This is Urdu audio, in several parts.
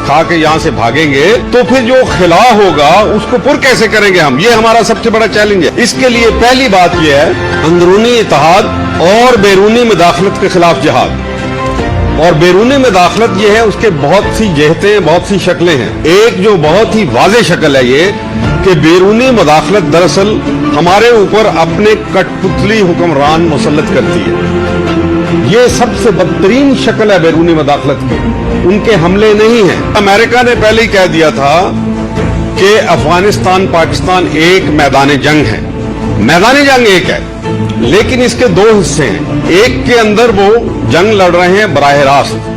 کھا کے یہاں سے بھاگیں گے تو پھر جو خلا ہوگا اس کو پر کیسے کریں گے ہم؟ یہ ہمارا سب سے بڑا چیلنج ہے۔ اس کے لیے پہلی بات یہ ہے اندرونی اتحاد اور بیرونی مداخلت کے خلاف جہاد۔ اور بیرونی مداخلت یہ ہے، اس کے بہت سی جہتیں، بہت سی شکلیں ہیں۔ ایک جو بہت ہی واضح شکل ہے یہ کہ بیرونی مداخلت دراصل ہمارے اوپر اپنے کٹ پتلی حکمران مسلط کرتی ہے۔ یہ سب سے بدترین شکل ہے بیرونی مداخلت کی، ان کے حملے نہیں ہیں۔ امریکہ نے پہلے ہی کہہ دیا تھا کہ افغانستان پاکستان ایک میدان جنگ ہے۔ میدان جنگ ایک ہے لیکن اس کے دو حصے ہیں۔ ایک کے اندر وہ جنگ لڑ رہے ہیں براہ راست،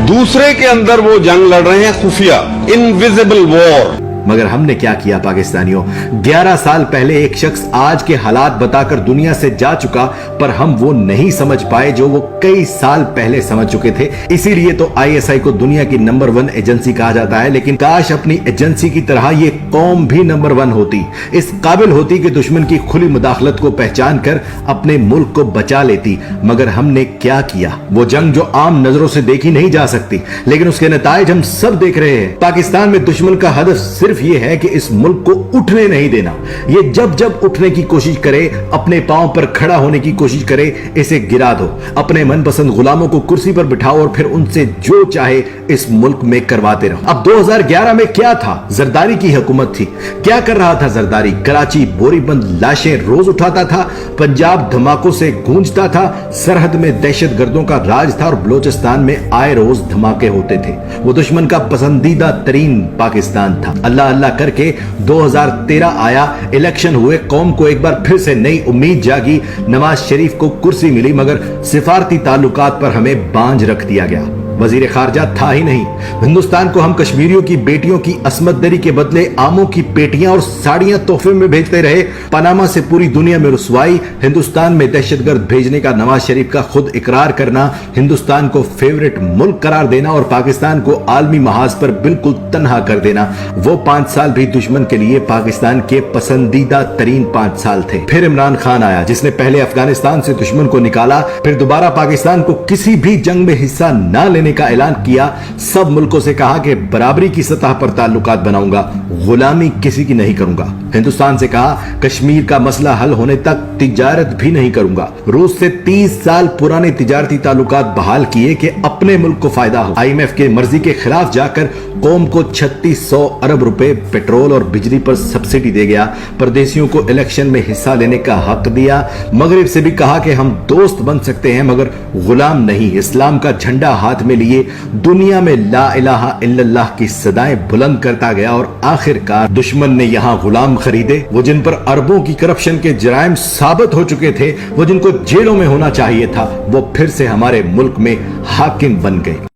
دوسرے کے اندر وہ جنگ لڑ رہے ہیں خفیہ، انویزیبل وار۔ مگر ہم نے کیا کیا پاکستانیوں؟ 11 سال پہلے ایک شخص آج کے حالات بتا کر دنیا سے جا چکا، پر ہم وہ نہیں سمجھ پائے جو وہ کئی سال پہلے سمجھ چکے تھے۔ اسی لیے تو ISI کو دنیا کی نمبر 1 ایجنسی کہا جاتا ہے، لیکن کاش اپنی ایجنسی کی طرح یہ قوم بھی نمبر 1 ہوتی، اس قابل ہوتی کہ دشمن کی کھلی مداخلت کو پہچان کر اپنے ملک کو بچا لیتی۔ مگر ہم نے کیا کیا؟ وہ جنگ جو عام نظروں سے دیکھی نہیں جا سکتی لیکن اس کے نتائج ہم سب دیکھ رہے ہیں۔ پاکستان میں دشمن کا ہدف صرف یہ ہے کہ اس ملک کو اٹھنے نہیں دینا۔ یہ جب اٹھنے کی کوشش کرے، اپنے پاؤں پر کھڑا ہونے کی کوشش کرے، اسے گرا دو۔ اپنے من پسند غلاموں کو کرسی پر بٹھاؤ اور پھر ان سے جو چاہے اس ملک میں کرواتے رہو۔ اب 2011 میں کیا تھا؟ زرداری کی حکومت تھی۔ کیا کر رہا تھا زرداری؟ کراچی بوری بند لاشیں روز اٹھاتا تھا، پنجاب دھماکوں سے گونجتا تھا، سرحد میں دہشت گردوں کا راج تھا اور بلوچستان میں آئے روز دھماکے ہوتے تھے۔ وہ دشمن کا پسندیدہ ترین پاکستان تھا۔ اللہ کر کے 2013 آیا، الیکشن ہوئے، قوم کو ایک بار پھر سے نئی امید جاگی، نواز شریف کو کرسی ملی، مگر سفارتی تعلقات پر ہمیں بانجھ رکھ دیا گیا۔ وزیر خارجہ تھا ہی نہیں۔ ہندوستان کو ہم کشمیریوں کی بیٹیوں کی عصمت دری کے بدلے آموں کی پیٹیاں اور ساڑیاں تحفے میں بھیجتے رہے۔ پاناما سے پوری دنیا میں رسوائی، ہندوستان میں دہشت گرد بھیجنے کا نواز شریف کا خود اقرار کرنا، ہندوستان کو فیورٹ ملک قرار دینا اور پاکستان کو عالمی محاذ پر بالکل تنہا کر دینا۔ وہ 5 سال بھی دشمن کے لیے پاکستان کے پسندیدہ ترین 5 سال تھے۔ پھر عمران خان آیا جس نے پہلے افغانستان سے دشمن کو نکالا، پھر دوبارہ پاکستان کو کسی بھی جنگ میں حصہ نہ لینے کا اعلان کیا۔ سب ملکوں سے کہا کہ برابری کی سطح پر تعلقات بناؤں گا، غلامی کسی کی نہیں کروں گا۔ ہندوستان سے کہا کشمیر کا مسئلہ حل ہونے تک تجارت بھی نہیں کروں گا۔ روس سے 30 سال پرانے تجارتی تعلقات بحال کیے کہ اپنے ملک کو فائدہ ہو۔ IMF کے مرضی کے خلاف جا کر قوم کو 3600 ارب روپے پیٹرول اور بجلی پر سبسڈی دے گیا۔ پردیسیوں کو الیکشن میں حصہ لینے کا حق دیا۔ مغرب سے بھی کہا کہ ہم دوست بن سکتے ہیں مگر غلام نہیں۔ اسلام کا جھنڈا ہاتھ میں لیے دنیا میں لا الہ الا اللہ کی صدائیں بلند کرتا گیا اور آخرکار دشمن نے یہاں غلام خریدے، وہ جن پر اربوں کی کرپشن کے جرائم ثابت ہو چکے تھے، وہ جن کو جیلوں میں ہونا چاہیے تھا، وہ پھر سے ہمارے ملک میں حاکم بن گئے۔